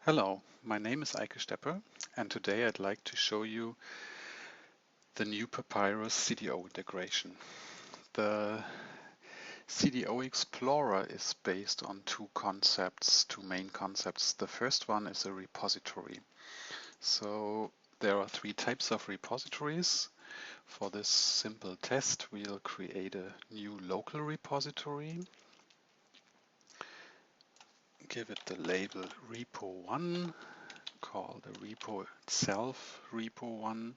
Hello, my name is Eike Stepper, and today I'd like to show you the new Papyrus CDO integration. The CDO Explorer is based on two main concepts. The first one is a repository. So there are three types of repositories. For this simple test, we'll create a new local repository. Give it the label repo1, call the repo itself repo1.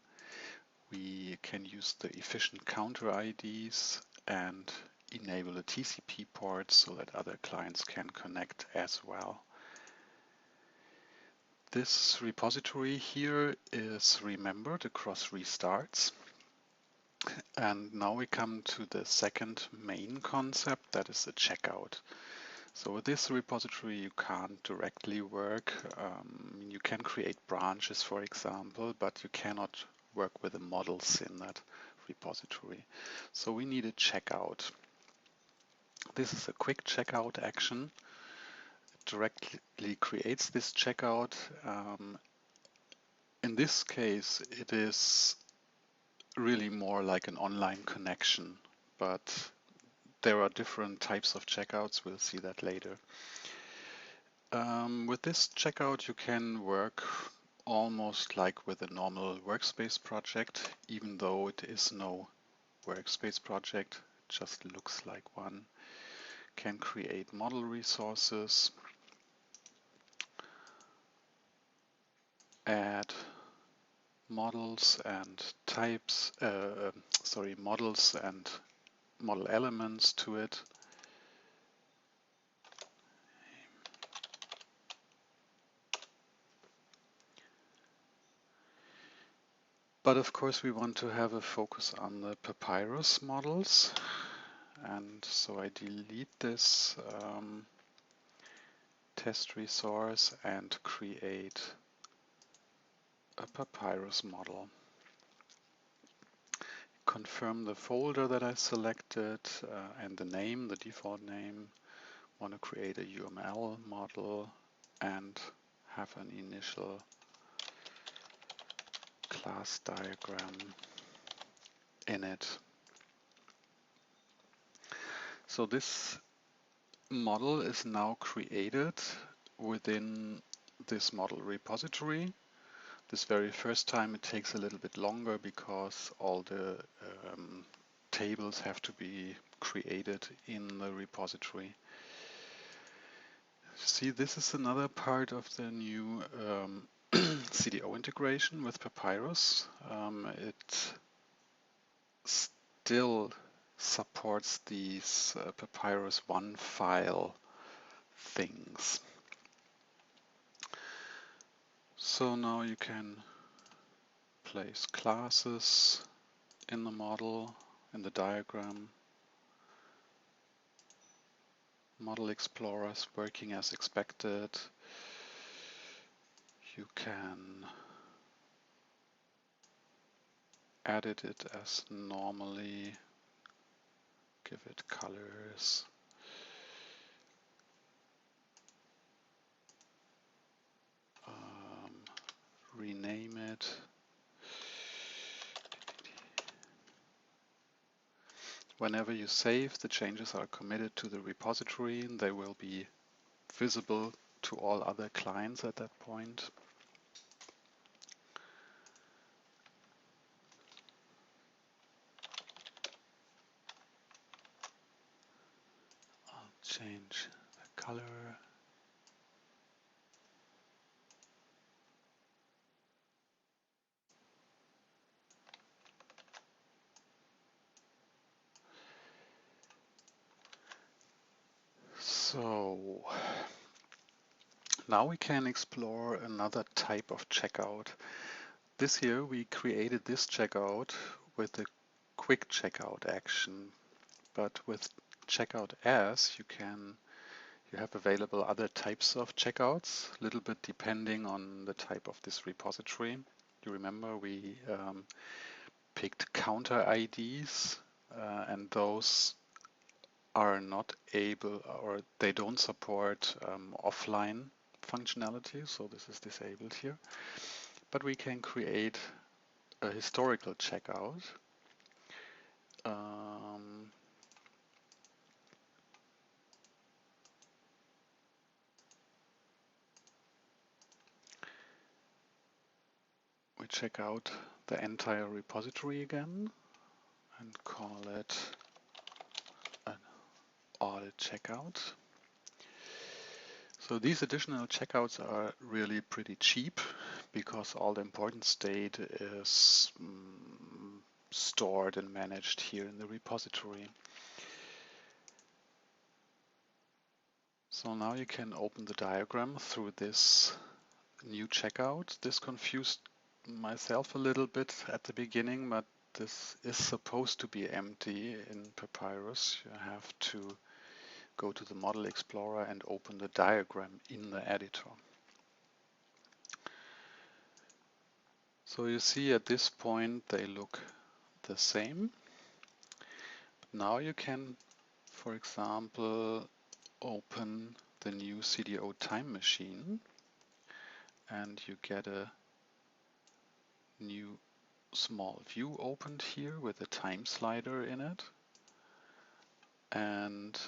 We can use the efficient counter IDs and enable a TCP port so that other clients can connect as well. This repository here is remembered across restarts. And now we come to the second main concept, that is the checkout. So with this repository you can't directly work. You can create branches, for example, but you cannot work with the models in that repository. So we need a checkout. This is a quick checkout action. It directly creates this checkout. In this case, it is really more like an online connection, but there are different types of checkouts. We'll see that later. With this checkout, you can work almost like with a normal workspace project, even though it is no workspace project, it just looks like one. Can create model resources, add models and types, models and model elements to it. But of course we want to have a focus on the Papyrus models, and so I delete this test resource and create a Papyrus model. Confirm the folder that I selected and the name, the default name. Want to create a UML model and have an initial class diagram in it. So this model is now created within this model repository. This very first time it takes a little bit longer because all the tables have to be created in the repository. See, this is another part of the new CDO integration with Papyrus. It still supports these Papyrus one file things. So now you can place classes in the model, in the diagram. Model explorers working as expected. You can edit it as normally, give it colors. Rename it. Whenever you save, the changes are committed to the repository and they will be visible to all other clients at that point. I'll change the color. So now we can explore another type of checkout. This year we created this checkout with a quick checkout action, but with checkout as you have available other types of checkouts, a little bit depending on the type of this repository. You remember we picked counter IDs and those are not able, or they don't support offline functionality, so this is disabled here. But we can create a historical checkout. We check out the entire repository again and call it an audit checkout. So these additional checkouts are really pretty cheap because all the important state is stored and managed here in the repository. So now you can open the diagram through this new checkout. This confused myself a little bit at the beginning, but this is supposed to be empty in Papyrus. You have to go to the Model Explorer and open the diagram in the editor. So you see at this point they look the same. But now you can, for example, open the new CDO time machine and you get a new small view opened here with a time slider in it. And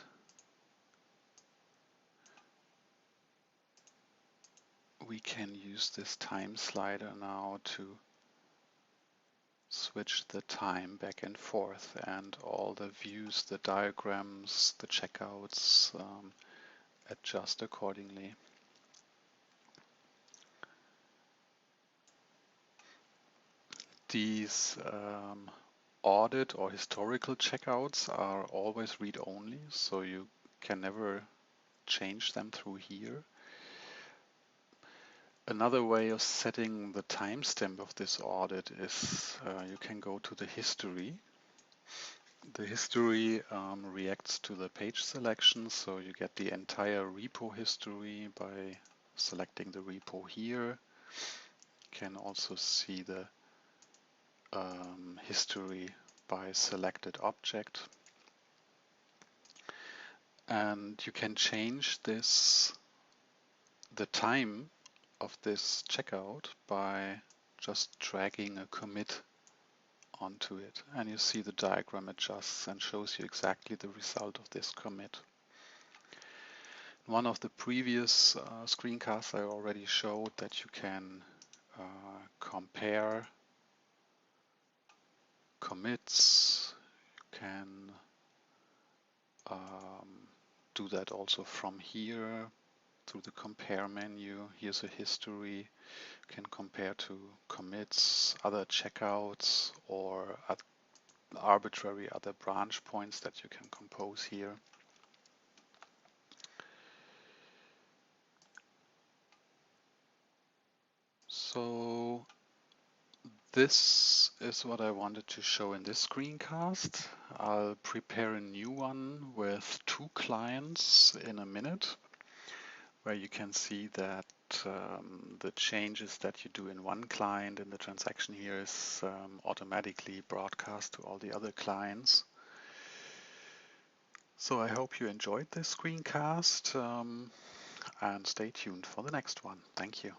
we can use this time slider now to switch the time back and forth, and all the views, the diagrams, the checkouts adjust accordingly. These audit or historical checkouts are always read-only, so you can never change them through here. Another way of setting the timestamp of this audit is you can go to the history. The history reacts to the page selection, so you get the entire repo history by selecting the repo here. You can also see the history by selected object. And you can change this, the time of this checkout, by just dragging a commit onto it, and you see the diagram adjusts and shows you exactly the result of this commit. In one of the previous screencasts I already showed that you can compare commits. You can do that also from here through the compare menu. Here's a history. You can compare to commits, other checkouts, or arbitrary other branch points that you can compose here. So this is what I wanted to show in this screencast. I'll prepare a new one with 2 clients in a minute, where you can see that the changes that you do in one client in the transaction here is automatically broadcast to all the other clients. So I hope you enjoyed this screencast and stay tuned for the next one. Thank you.